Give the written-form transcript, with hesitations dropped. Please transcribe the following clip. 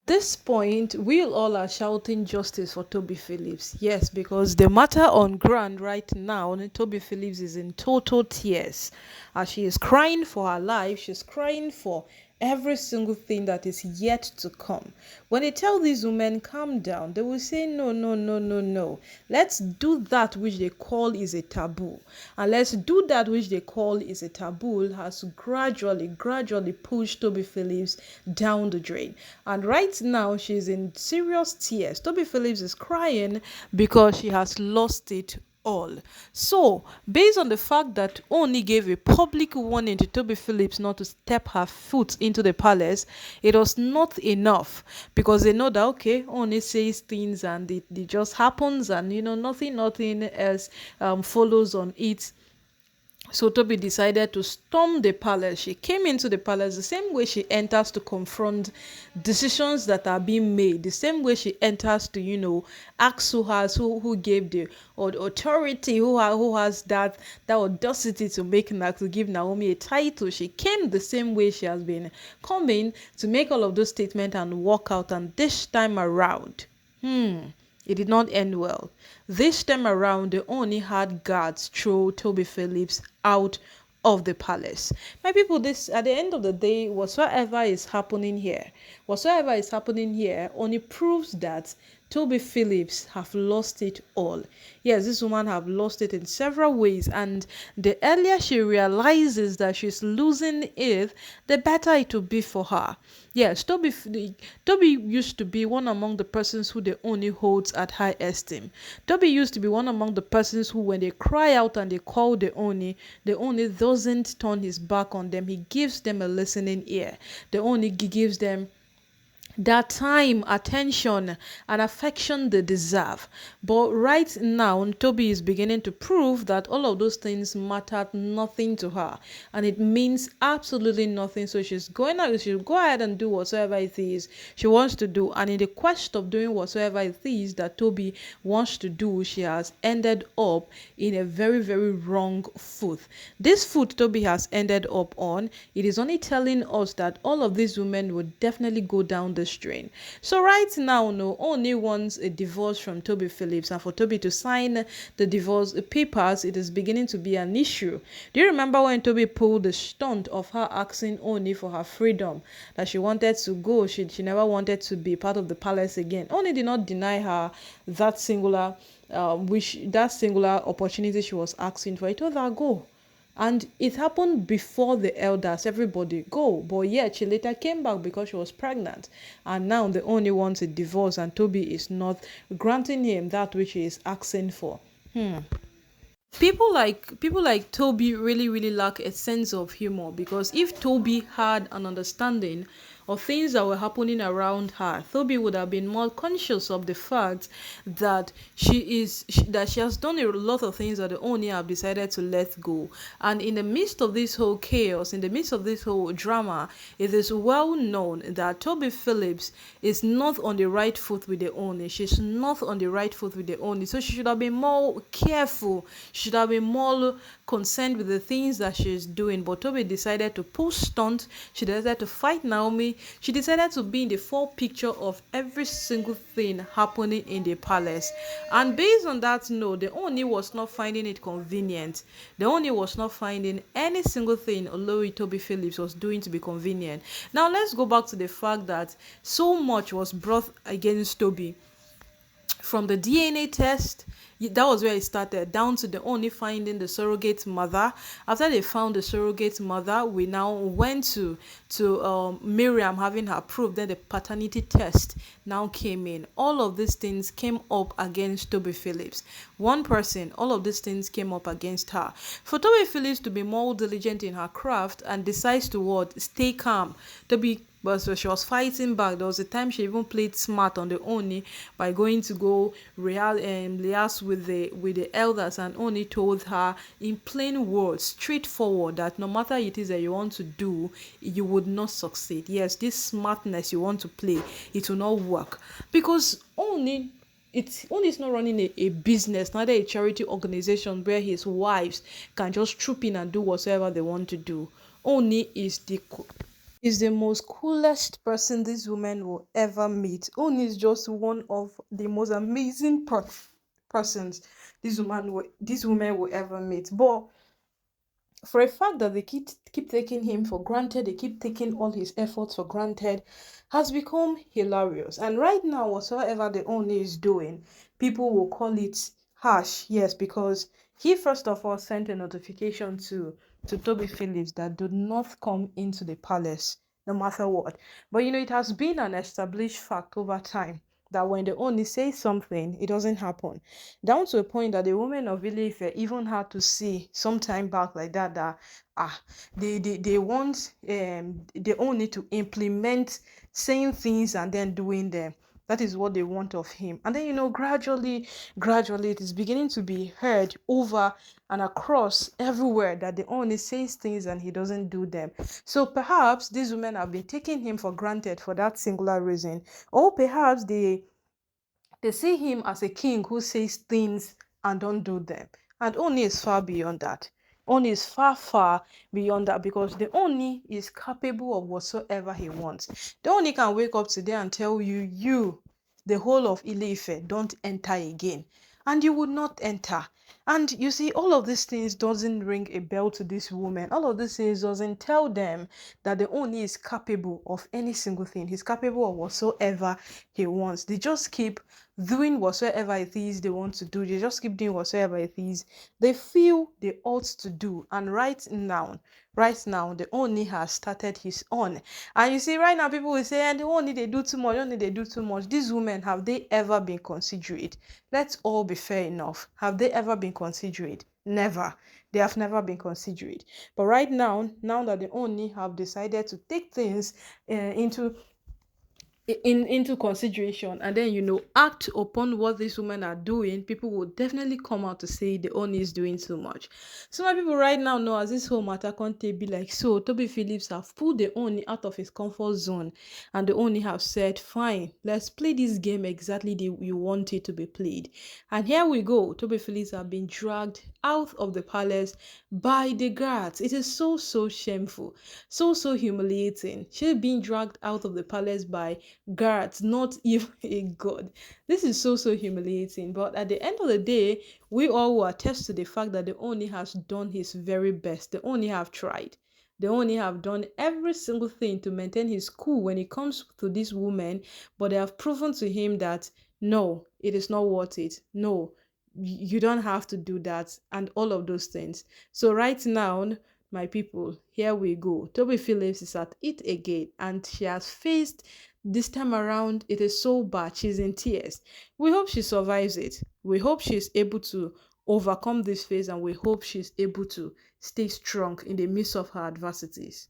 this point, we all are shouting justice for Toby Phillips. Yes, because the matter on ground right now, Toby Phillips is in total tears. As she is crying for her life, she's crying for every single thing that is yet to come. When they tell these women, calm down, they will say, no, no, no, no, no. Let's do that which they call is a taboo. And let's do that which they call is a taboo has gradually pushed Toby Phillips down the drain. And right now, she's in serious tears. Toby Phillips is crying because she has lost it all. So, based on the fact that Oni gave a public warning to Toby Phillips not to step her foot into the palace, it was not enough because they know that okay, Oni says things and it just happens, and nothing else follows on it. So Toby decided to storm the palace. She came into the palace the same way she enters to confront decisions that are being made, the same way she enters to, ask who gave the authority, who has that audacity to give Naomi a title. She came the same way she has been coming to make all of those statements and walk out. And this time around, it did not end well. This time around, they only had guards throw Toby Phillips out of the palace. My people, this at the end of the day, whatsoever is happening here only proves that Toby Phillips have lost it all. Yes, this woman have lost it in several ways, and the earlier she realizes that she's losing it, the better it will be for her. Yes, Toby used to be one among the persons who the only holds at high esteem. Toby used to be one among the persons who, when they cry out and they call the only doesn't turn his back on them. He gives them a listening ear. The only gives them that time, attention, and affection they deserve. But right now, Toby is beginning to prove that all of those things mattered nothing to her, and it means absolutely nothing. So she'll go ahead and do whatsoever it is she wants to do. And in the quest of doing whatsoever it is that Toby wants to do, she has ended up in a very, very wrong foot. This foot Toby has ended up on, it is only telling us that all of these women would definitely go down the drain. So right now, no only wants a divorce from Toby Phillips, and for Toby to sign the divorce papers, it is beginning to be an issue. Do you remember when Toby pulled the stunt of her asking Oni for her freedom, that she wanted to go, she never wanted to be part of the palace again? Oni did not deny her that singular opportunity she was asking for. He told her go. And it happened before the elders, everybody go. But yet she later came back because she was pregnant. And now the only wants a divorce, and Toby is not granting him that which he is asking for. People like Toby really lack a sense of humor, because if Toby had an understanding of things that were happening around her, Toby would have been more conscious of the fact that she has done a lot of things that the only have decided to let go. And in the midst of this whole chaos, in the midst of this whole drama, it is well known that Toby Phillips is not on the right foot with the only. She's not on the right foot with the only. So she should have been more careful. She should have been more concerned with the things that she's doing. But Toby decided to pull stunt. She decided to fight Naomi. She decided to be in the full picture of every single thing happening in the palace. And based on that note, the Oni was not finding it convenient. The Oni was not finding any single thing Olori Toby Phillips was doing to be convenient. Now let's go back to the fact that so much was brought against Toby. From the DNA test, that was where it started, down to the only finding the surrogate mother. After they found the surrogate mother, we now went to Miriam having her proof. Then the paternity test now came in. All of these things came up against Toby Phillips. One person, all of these things came up against her. For Toby Phillips to be more diligent in her craft and decides to what? Stay calm. But so she was fighting back. There was a time she even played smart on the Oni by going to go liaise with the elders, and Oni told her in plain words, straightforward, that no matter it is that you want to do, you would not succeed. Yes, this smartness you want to play, it will not work, because Oni is not running a business, neither a charity organization where his wives can just troop in and do whatever they want to do. Oni is the Is the most coolest person this woman will ever meet. Oni is just one of the most amazing persons this woman will ever meet. But for a fact that they keep taking him for granted, they keep taking all his efforts for granted, has become hilarious. And right now, whatsoever the owner is doing, people will call it harsh. Yes, because he first of all sent a notification to Toby Phillips that do not come into the palace no matter what. But it has been an established fact over time that when the only say something, it doesn't happen. Down to a point that the women of Ife even had to see some time back like that they want they all need to implement saying things and then doing them. That is what they want of him. And then gradually it is beginning to be heard over and across everywhere that the only says things and he doesn't do them. So perhaps these women have been taking him for granted for that singular reason. Or perhaps they see him as a king who says things and don't do them. And Oni is far beyond that. Oni is far, far beyond that because the Oni is capable of whatsoever he wants. The Oni can wake up today and tell you, the whole of Ile-Ife, don't enter again. And you would not enter. And you see, all of these things doesn't ring a bell to this woman. All of these things doesn't tell them that the Oni is capable of any single thing. He's capable of whatsoever he wants. They just keep doing whatsoever it is they want to do. They just keep doing whatsoever it is they feel they ought to do. And right now, the Oni has started his own. And you see, right now, people will say, and the Oni they do too much, only they do too much. These women, have they ever been considerate? Let's all be fair enough. Have they ever been considerate? Never. They have never been considerate. But right now that the Oni have decided to take things into consideration and then act upon what these women are doing, people will definitely come out to say the Oni is doing too much. So my people right now know as this whole matter can't be like, so Toby Phillips have pulled the Oni out of his comfort zone and the Oni have said, fine, let's play this game exactly the you want it to be played. And here we go. Toby Phillips have been dragged out of the palace by the guards. It is so shameful, so humiliating. She's being dragged out of the palace by guards, not even a god. This is so humiliating. But at the end of the day, we all will attest to the fact that the Oni has done his very best. The Oni have tried. The Oni have done every single thing to maintain his cool when it comes to this woman, but they have proven to him that no, it is not worth it. No, you don't have to do that, and all of those things. So right now, my people, here we go. Toby Phillips is at it again, and she has faced this time around. It is so bad. She's in tears. We hope she survives it. We hope she's able to overcome this phase, and we hope she's able to stay strong in the midst of her adversities.